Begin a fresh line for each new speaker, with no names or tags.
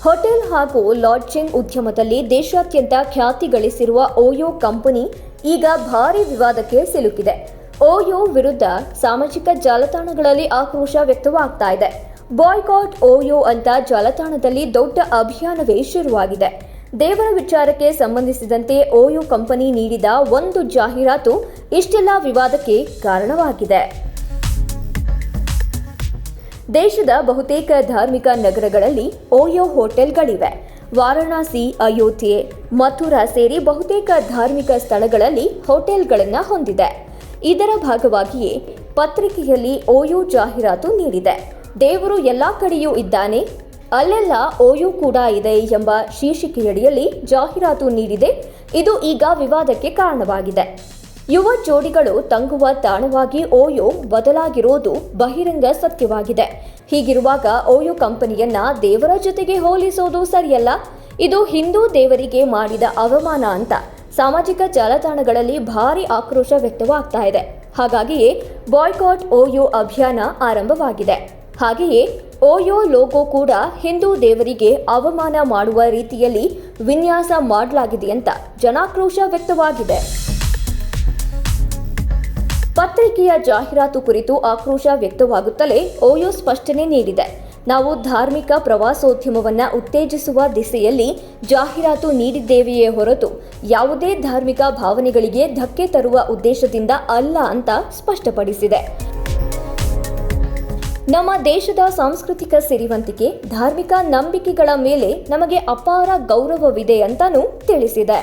Hotel ಹಾಗೂ lodging ಉದ್ಯಮದಲ್ಲಿ ದೇಶಾದ್ಯಂತ ಖ್ಯಾತಿ ಗಳಿಸಿರುವ ಓಯೋ ಕಂಪನಿ ಈಗ ಭಾರೀ ವಿವಾದಕ್ಕೆ ಸಿಲುಕಿದೆ. ಓಯೋ ವಿರುದ್ಧ ಸಾಮಾಜಿಕ ಜಾಲತಾಣಗಳಲ್ಲಿ ಆಕ್ರೋಶ ವ್ಯಕ್ತವಾಗ್ತಾ ಇದೆ. ಬಾಯ್ಕಾಟ್ ಓಯೋ ಅಂತ ಜಾಲತಾಣದಲ್ಲಿ ದೊಡ್ಡ ಅಭಿಯಾನವೇ ಶುರುವಾಗಿದೆ. ದೇವರ ವಿಚಾರಕ್ಕೆ ಸಂಬಂಧಿಸಿದಂತೆ ಓಯೋ ಕಂಪನಿ ನೀಡಿದ ಒಂದು ಜಾಹೀರಾತು ಇಷ್ಟೆಲ್ಲ ವಿವಾದಕ್ಕೆ ಕಾರಣವಾಗಿದೆ. ದೇಶದ ಬಹುತೇಕ ಧಾರ್ಮಿಕ ನಗರಗಳಲ್ಲಿ ಓಯೋ ಹೋಟೆಲ್ಗಳಿವೆ. ವಾರಣಾಸಿ, ಅಯೋಧ್ಯೆ, ಮಥುರಾ ಸೇರಿ ಬಹುತೇಕ ಧಾರ್ಮಿಕ ಸ್ಥಳಗಳಲ್ಲಿ ಹೋಟೆಲ್ಗಳನ್ನು ಹೊಂದಿದೆ. ಇದರ ಭಾಗವಾಗಿಯೇ ಪತ್ರಿಕೆಯಲ್ಲಿ ಓಯೋ ಜಾಹೀರಾತು ನೀಡಿದೆ. ದೇವರು ಎಲ್ಲಾ ಕಡೆಯೂ ಇದ್ದಾನೆ, ಅಲ್ಲೆಲ್ಲ ಓಯೋ ಕೂಡ ಇದೆ ಎಂಬ ಶೀರ್ಷಿಕೆಯಡಿಯಲ್ಲಿ ಜಾಹೀರಾತು ನೀಡಿದೆ. ಇದು ಈಗ ವಿವಾದಕ್ಕೆ ಕಾರಣವಾಗಿದೆ. ಯುವ ಜೋಡಿಗಳು ತಂಗುವ ತಾಣವಾಗಿ ಓಯೋ ಬದಲಾಗಿರೋದು ಬಹಿರಂಗ ಸತ್ಯವಾಗಿದೆ. ಹೀಗಿರುವಾಗ ಓಯೋ ಕಂಪನಿಯನ್ನ ದೇವರ ಜೊತೆಗೆ ಹೋಲಿಸೋದು ಸರಿಯಲ್ಲ, ಇದು ಹಿಂದೂ ದೇವರಿಗೆ ಮಾಡಿದ ಅವಮಾನ ಅಂತ ಸಾಮಾಜಿಕ ಜಾಲತಾಣಗಳಲ್ಲಿ ಭಾರಿ ಆಕ್ರೋಶ ವ್ಯಕ್ತವಾಗ್ತಾ ಇದೆ. ಹಾಗಾಗಿಯೇ ಬಾಯ್ಕಾಟ್ ಓಯೋ ಅಭಿಯಾನ ಆರಂಭವಾಗಿದೆ. ಹಾಗೆಯೇ ಓಯೋ ಲೋಗೋ ಕೂಡ ಹಿಂದೂ ದೇವರಿಗೆ ಅವಮಾನ ಮಾಡುವ ರೀತಿಯಲ್ಲಿ ವಿನ್ಯಾಸ ಮಾಡಲಾಗಿದೆ ಅಂತ ಜನಾಕ್ರೋಶ ವ್ಯಕ್ತವಾಗಿದೆ. ಪತ್ರಿಕೆಯ ಜಾಹೀರಾತು ಕುರಿತು ಆಕ್ರೋಶ ವ್ಯಕ್ತವಾಗುತ್ತಲೇ ಓಯೋ ಸ್ಪಷ್ಟನೆ ನೀಡಿದೆ. ನಾವು ಧಾರ್ಮಿಕ ಪ್ರವಾಸೋದ್ಯಮವನ್ನು ಉತ್ತೇಜಿಸುವ ದಿಸೆಯಲ್ಲಿ ಜಾಹೀರಾತು ನೀಡಿದ್ದೇವೆಯೇ ಹೊರತು ಯಾವುದೇ ಧಾರ್ಮಿಕ ಭಾವನೆಗಳಿಗೆ ಧಕ್ಕೆ ತರುವ ಉದ್ದೇಶದಿಂದ ಅಲ್ಲ ಅಂತ ಸ್ಪಷ್ಟಪಡಿಸಿದೆ. ನಮ್ಮ ದೇಶದ ಸಾಂಸ್ಕೃತಿಕ ಸಿರಿವಂತಿಕೆ, ಧಾರ್ಮಿಕ ನಂಬಿಕೆಗಳ ಮೇಲೆ ನಮಗೆ ಅಪಾರ ಗೌರವವಿದೆ ಅಂತಾನೂ ತಿಳಿಸಿದೆ.